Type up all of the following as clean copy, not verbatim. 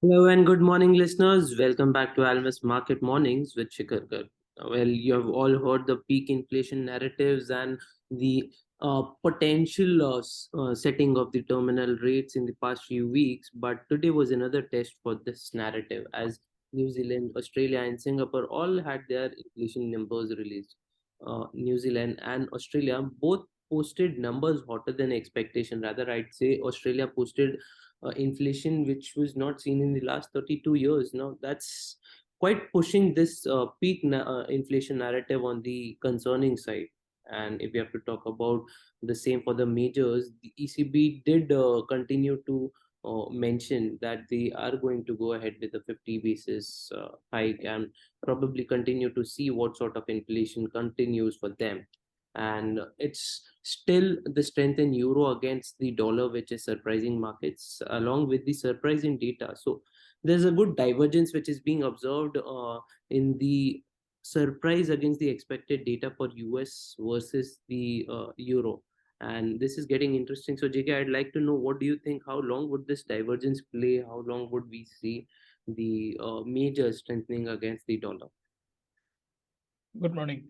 Hello and good morning, listeners. Welcome back to Almus Market Mornings with Shikhar Garg. Well, you have all heard the peak inflation narratives and the potential setting of the terminal rates in the past few weeks. But today was another test for this narrative as New Zealand, Australia, and Singapore all had their inflation numbers released. New Zealand and Australia both posted numbers hotter than expectation. Rather, I'd say Australia posted inflation which was not seen in the last 32 years. Now that's quite pushing this inflation narrative on the concerning side. And if we have to talk about the same for the majors, the ECB did continue to mention that they are going to go ahead with a 50 basis hike and probably continue to see what sort of inflation continues for them. And it's still the strength in euro against the dollar which is surprising markets along with the surprising data. So there's a good divergence which is being observed in the surprise against the expected data for US versus the euro, and this is getting interesting. So JK, I'd like to know, what do you think, how long would this divergence play, how long would we see the major strengthening against the dollar? Good morning.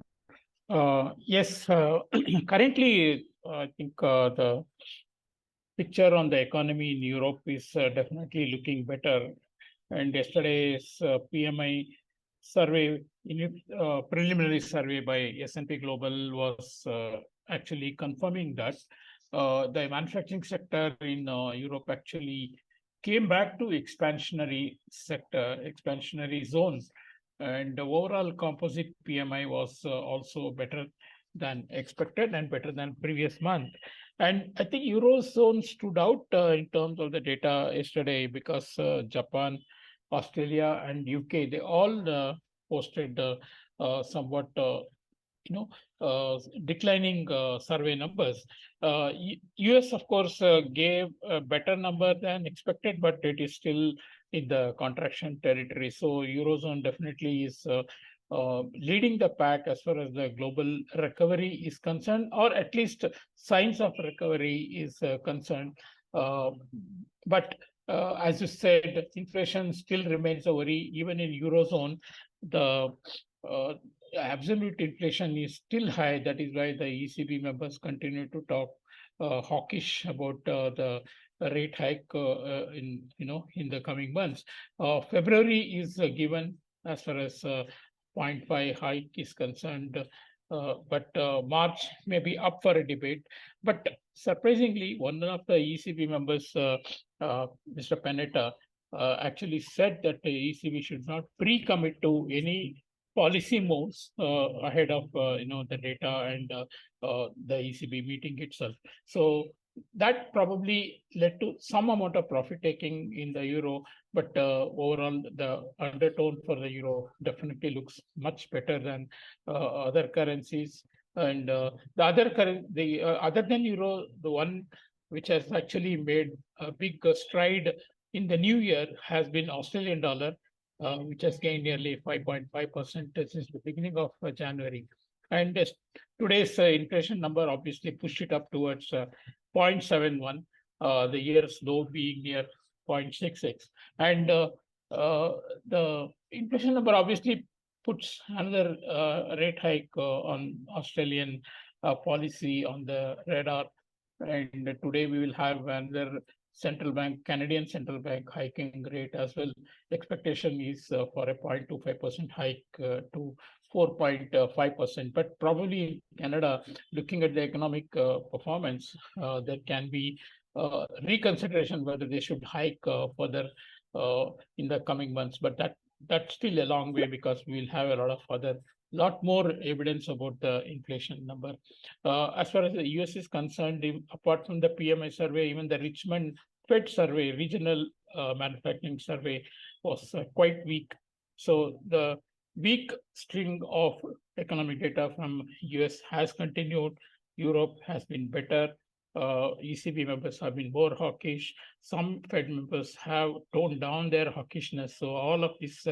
Yes, currently, I think the picture on the economy in Europe is definitely looking better. And yesterday's PMI survey, preliminary survey by S&P Global was actually confirming that the manufacturing sector in Europe actually came back to expansionary zones. And the overall composite PMI was also better than expected and better than previous month. And I think Eurozone stood out in terms of the data yesterday because Japan, Australia, and UK, they all posted somewhat declining survey numbers. US, of course, gave a better number than expected, but it is still in the contraction territory. So Eurozone definitely is leading the pack as far as the global recovery is concerned, or at least signs of recovery is concerned. But as you said, inflation still remains a worry. Even in Eurozone, the absolute inflation is still high. That is why the ECB members continue to talk hawkish about the rate hike in the coming months. February is given as far as 0.5 hike is concerned, but March may be up for a debate. But surprisingly, one of the ECB members, Mr. Panetta, actually said that the ECB should not pre-commit to any policy moves ahead of the data and the ECB meeting itself. So that probably led to some amount of profit taking in the euro, but overall the undertone for the euro definitely looks much better than other currencies. And the other than euro, the one which has actually made a big stride in the new year has been Australian dollar, which has gained nearly 5.5% since the beginning of January. And today's inflation number obviously pushed it up towards 0.71, the year's low being near 0.66. And the inflation number obviously puts another rate hike on Australian policy on the radar. And today we will have another Canadian central bank hiking rate as well. The expectation is for a 0.25% hike to 4.5%. But probably in Canada, looking at the economic performance, there can be reconsideration whether they should hike further in the coming months. But that's still a long way because we will have a lot more evidence about the inflation number. As far as the US is concerned, apart from the PMI survey, even the Richmond Fed survey, regional manufacturing survey, was quite weak. So the weak string of economic data from US has continued. Europe has been better. ECB members have been more hawkish. Some Fed members have toned down their hawkishness. So all of this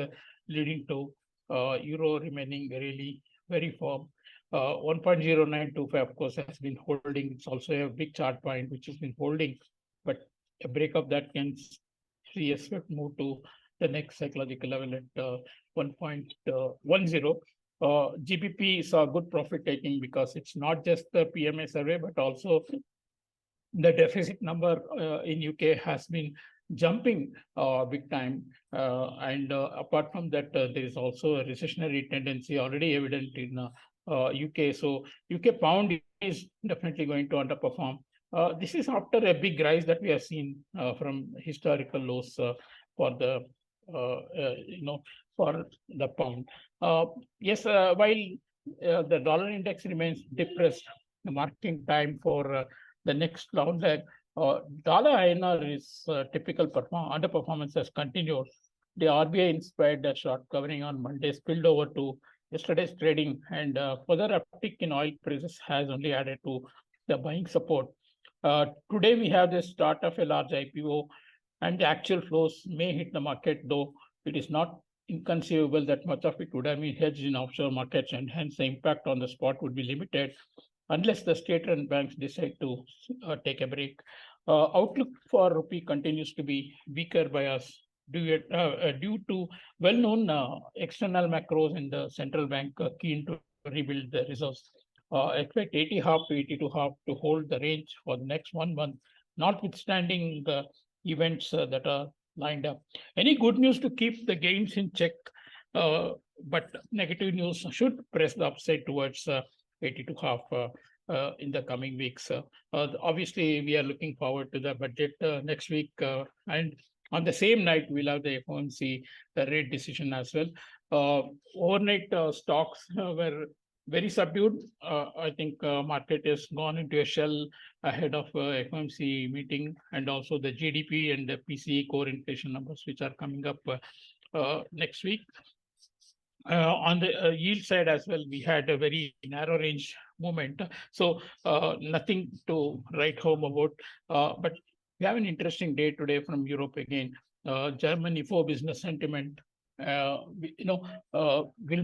leading to euro remaining really very firm. 1.0925, of course, has been holding. It's also a big chart point which has been holding, but a break of that can we expect move to the next psychological level at 1.10. GBP saw good profit taking because it's not just the PMI survey, but also the deficit number in UK has been jumping big time. And apart from that, there is also a recessionary tendency already evident in UK. So UK pound is definitely going to underperform. This is after a big rise that we have seen from historical lows for the for the pound. Yes, while the dollar index remains depressed, the marking time for the next round leg, dollar INR is typical underperformance has continued. The RBI inspired a short covering on Monday spilled over to yesterday's trading, and further uptick in oil prices has only added to the buying support. Today we have the start of a large IPO, and the actual flows may hit the market, though it is not inconceivable that much of it would have been hedged in offshore markets, and hence the impact on the spot would be limited unless the state-run banks decide to take a break. Outlook for rupee continues to be weaker by us due to well-known external macros in the central bank keen to rebuild the reserves. Expect 80.5 to 82.5 to hold the range for the next 1 month, notwithstanding the events that are lined up. Any good news to keep the gains in check, but negative news should press the upside towards 80.5 in the coming weeks. Obviously, we are looking forward to the budget next week, and on the same night, we'll have the FOMC rate decision as well. Overnight stocks were very subdued. I think market has gone into a shell ahead of FOMC meeting, and also the GDP and the PCE core inflation numbers, which are coming up next week. On the yield side as well, we had a very narrow range movement. So nothing to write home about. But we have an interesting day today from Europe again. Germany for business sentiment, will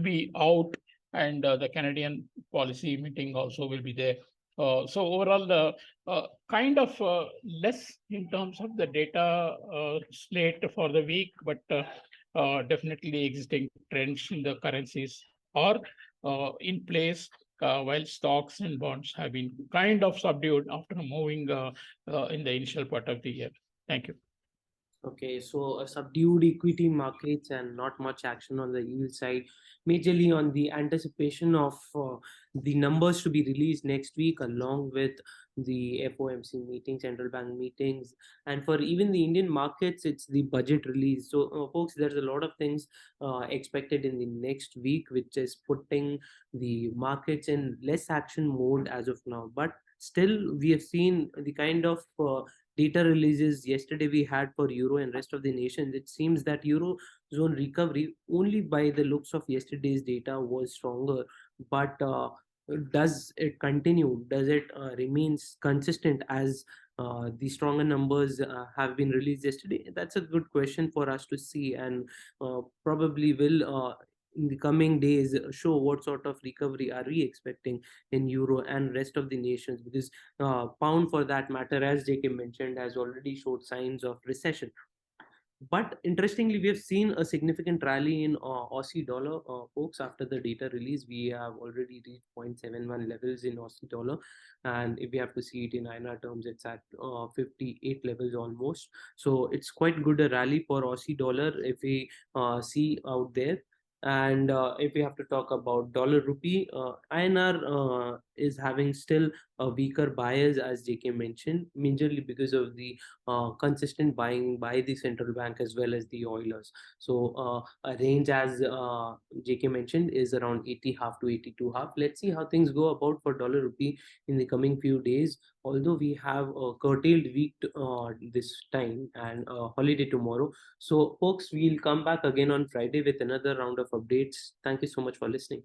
be out, and the Canadian policy meeting also will be there. So overall, kind of less in terms of the data slate for the week, but definitely existing trends in the currencies are in place, while stocks and bonds have been kind of subdued after moving in the initial part of the year. Thank you. Okay, so a subdued equity markets and not much action on the yield side, majorly on the anticipation of the numbers to be released next week, along with the FOMC meeting, central bank meetings, and for even the Indian markets, it's the budget release. So, folks, there's a lot of things expected in the next week, which is putting the markets in less action mode as of now. But still, we have seen the kind of data releases yesterday we had for euro and rest of the nations. It seems that eurozone recovery, only by the looks of yesterday's data, was stronger. But does it continue? Does it remains consistent as the stronger numbers have been released yesterday? That's a good question for us to see, and probably will in the coming days show what sort of recovery are we expecting in euro and rest of the nations, because pound, for that matter, as JK mentioned, has already showed signs of recession. But interestingly, we have seen a significant rally in Aussie dollar, folks. After the data release, we have already reached 0.71 levels in Aussie dollar, and if we have to see it in INR terms, it's at 58 levels almost. So it's quite good a rally for Aussie dollar if we see out there. And if we have to talk about dollar rupee, INR is having still a weaker bias, as JK mentioned, majorly because of the consistent buying by the central bank as well as the oilers. So a range, as JK mentioned, is around 80.5 to 82.5. Let's see how things go about for dollar rupee in the coming few days. Although we have a curtailed week this time and a holiday tomorrow. So folks, we'll come back again on Friday with another round of updates. Thank you so much for listening.